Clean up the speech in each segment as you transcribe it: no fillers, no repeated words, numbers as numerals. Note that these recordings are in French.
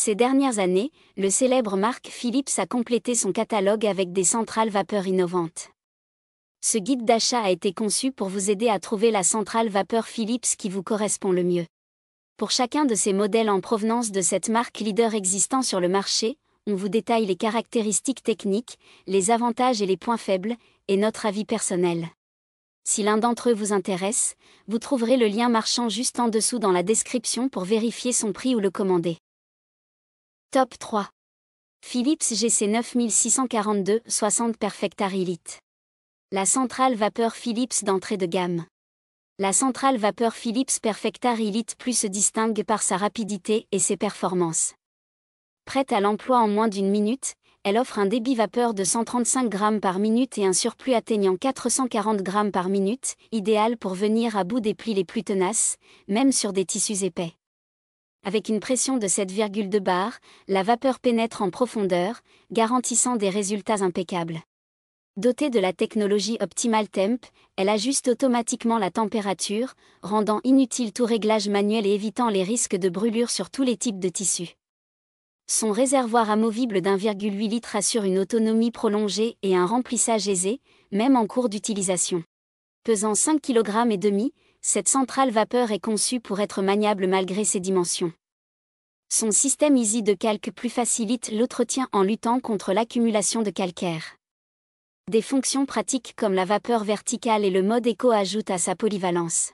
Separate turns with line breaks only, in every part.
Ces dernières années, le célèbre marque Philips a complété son catalogue avec des centrales vapeur innovantes. Ce guide d'achat a été conçu pour vous aider à trouver la centrale vapeur Philips qui vous correspond le mieux. Pour chacun de ces modèles en provenance de cette marque leader existant sur le marché, on vous détaille les caractéristiques techniques, les avantages et les points faibles, et notre avis personnel. Si l'un d'entre eux vous intéresse, vous trouverez le lien marchand juste en dessous dans la description pour vérifier son prix ou le commander. Top 3. Philips GC 9642 60 Perfectar Elite. La centrale vapeur Philips d'entrée de gamme. La centrale vapeur Philips Perfectar Elite Plus se distingue par sa rapidité et ses performances. Prête à l'emploi en moins d'une minute, elle offre un débit vapeur de 135 grammes par minute et un surplus atteignant 440 grammes par minute, idéal pour venir à bout des plis les plus tenaces, même sur des tissus épais. Avec une pression de 7,2 bar, la vapeur pénètre en profondeur, garantissant des résultats impeccables. Dotée de la technologie Optimal Temp, elle ajuste automatiquement la température, rendant inutile tout réglage manuel et évitant les risques de brûlure sur tous les types de tissus. Son réservoir amovible d'1,8 litre assure une autonomie prolongée et un remplissage aisé, même en cours d'utilisation. Pesant 5,5 kg, cette centrale vapeur est conçue pour être maniable malgré ses dimensions. Son système Easy de calque plus facilite l'entretien en luttant contre l'accumulation de calcaire. Des fonctions pratiques comme la vapeur verticale et le mode éco ajoutent à sa polyvalence.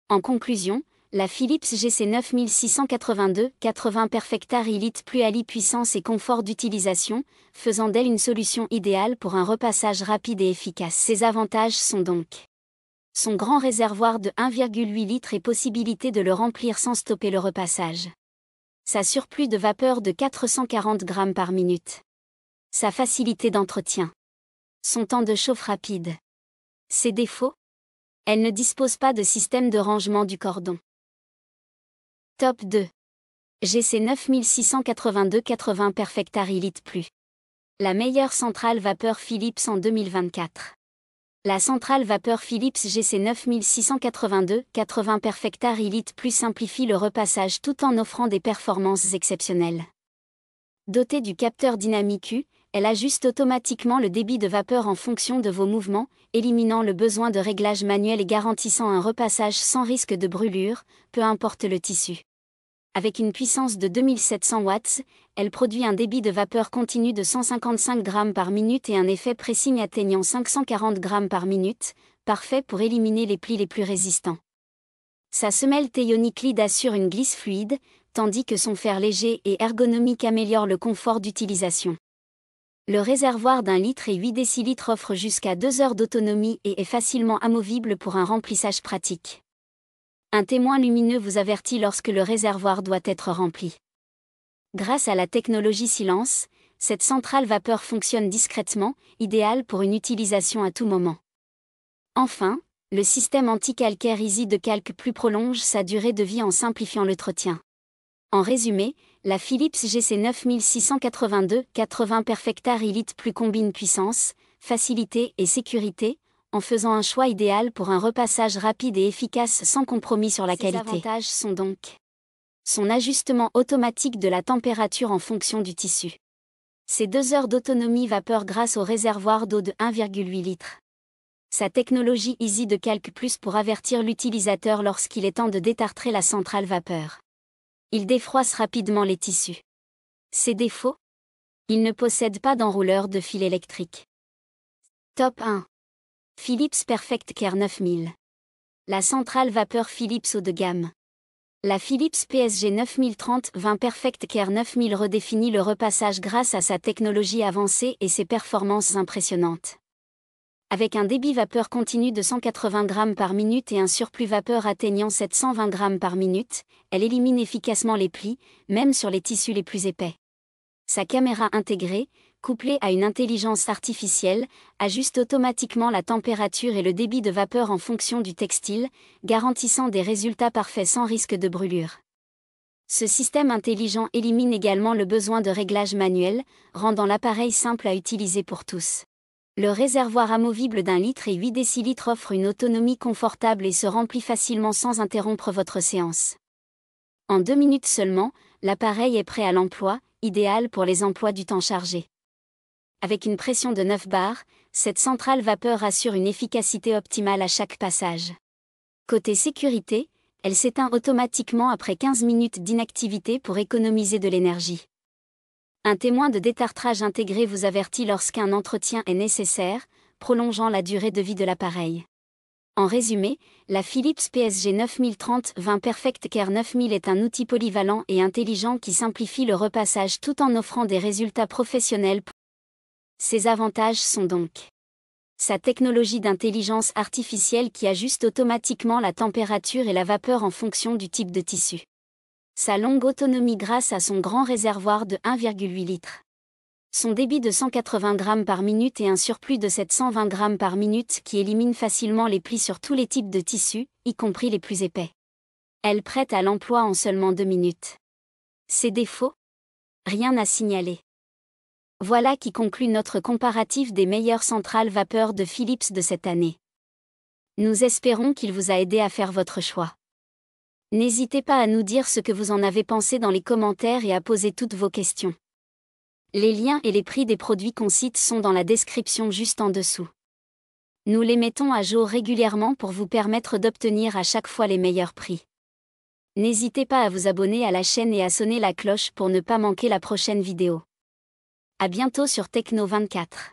En conclusion, la Philips GC 9682 80 Perfectar Elite Plus allie puissance et confort d'utilisation, faisant d'elle une solution idéale pour un repassage rapide et efficace. Ses avantages sont donc son grand réservoir de 1,8 litre et possibilité de le remplir sans stopper le repassage. Sa surplus de vapeur de 440 grammes par minute. Sa facilité d'entretien. Son temps de chauffe rapide. Ses défauts? Elle ne dispose pas de système de rangement du cordon. Top 2. GC 9682 80 Perfectar Elite Plus. La meilleure centrale vapeur Philips en 2024. La centrale vapeur Philips GC 9682 80 Perfectar Elite Plus simplifie le repassage tout en offrant des performances exceptionnelles. Dotée du capteur Dynamic U, elle ajuste automatiquement le débit de vapeur en fonction de vos mouvements, éliminant le besoin de réglage manuel et garantissant un repassage sans risque de brûlure, peu importe le tissu. Avec une puissance de 2700 watts, elle produit un débit de vapeur continu de 155 grammes par minute et un effet pressing atteignant 540 grammes par minute, parfait pour éliminer les plis les plus résistants. Sa semelle Teonic Lead assure une glisse fluide, tandis que son fer léger et ergonomique améliore le confort d'utilisation. Le réservoir d'1 litre et 8 décilitres offre jusqu'à 2 heures d'autonomie et est facilement amovible pour un remplissage pratique. Un témoin lumineux vous avertit lorsque le réservoir doit être rempli. Grâce à la technologie Silence, cette centrale vapeur fonctionne discrètement, idéale pour une utilisation à tout moment. Enfin, le système anti-calcaire Easy de calque plus prolonge sa durée de vie en simplifiant l'entretien. En résumé, la Philips GC 9682 80 Perfectar Elite Plus combine puissance, facilité et sécurité, en faisant un choix idéal pour un repassage rapide et efficace sans compromis sur la qualité. Ses avantages sont donc son ajustement automatique de la température en fonction du tissu. Ses 2 heures d'autonomie vapeur grâce au réservoir d'eau de 1,8 litre. Sa technologie Easy de calque plus pour avertir l'utilisateur lorsqu'il est temps de détartrer la centrale vapeur. Il défroisse rapidement les tissus. Ses défauts? Il ne possède pas d'enrouleur de fil électrique. Top 1. Philips Perfect Care 9000. La centrale vapeur Philips haut de gamme. La Philips PSG 9030-20 Perfect Care 9000 redéfinit le repassage grâce à sa technologie avancée et ses performances impressionnantes. Avec un débit vapeur continu de 180 grammes par minute et un surplus vapeur atteignant 720 grammes par minute, elle élimine efficacement les plis, même sur les tissus les plus épais. Sa caméra intégrée, couplée à une intelligence artificielle, ajuste automatiquement la température et le débit de vapeur en fonction du textile, garantissant des résultats parfaits sans risque de brûlure. Ce système intelligent élimine également le besoin de réglage manuel, rendant l'appareil simple à utiliser pour tous. Le réservoir amovible d'1 litre et 8 décilitres offre une autonomie confortable et se remplit facilement sans interrompre votre séance. En 2 minutes seulement, l'appareil est prêt à l'emploi, idéal pour les emplois du temps chargé. Avec une pression de 9 bars, cette centrale vapeur assure une efficacité optimale à chaque passage. Côté sécurité, elle s'éteint automatiquement après 15 minutes d'inactivité pour économiser de l'énergie. Un témoin de détartrage intégré vous avertit lorsqu'un entretien est nécessaire, prolongeant la durée de vie de l'appareil. En résumé, la Philips PSG 9030-20 Perfect Care 9000 est un outil polyvalent et intelligent qui simplifie le repassage tout en offrant des résultats professionnels. Ses avantages sont donc sa technologie d'intelligence artificielle qui ajuste automatiquement la température et la vapeur en fonction du type de tissu. Sa longue autonomie grâce à son grand réservoir de 1,8 litres. Son débit de 180 grammes par minute et un surplus de 720 grammes par minute qui élimine facilement les plis sur tous les types de tissus, y compris les plus épais. Elle prête à l'emploi en seulement 2 minutes. Ses défauts ? Rien à signaler. Voilà qui conclut notre comparatif des meilleures centrales vapeur de Philips de cette année. Nous espérons qu'il vous a aidé à faire votre choix. N'hésitez pas à nous dire ce que vous en avez pensé dans les commentaires et à poser toutes vos questions. Les liens et les prix des produits qu'on cite sont dans la description juste en dessous. Nous les mettons à jour régulièrement pour vous permettre d'obtenir à chaque fois les meilleurs prix. N'hésitez pas à vous abonner à la chaîne et à sonner la cloche pour ne pas manquer la prochaine vidéo. À bientôt sur Techno 24.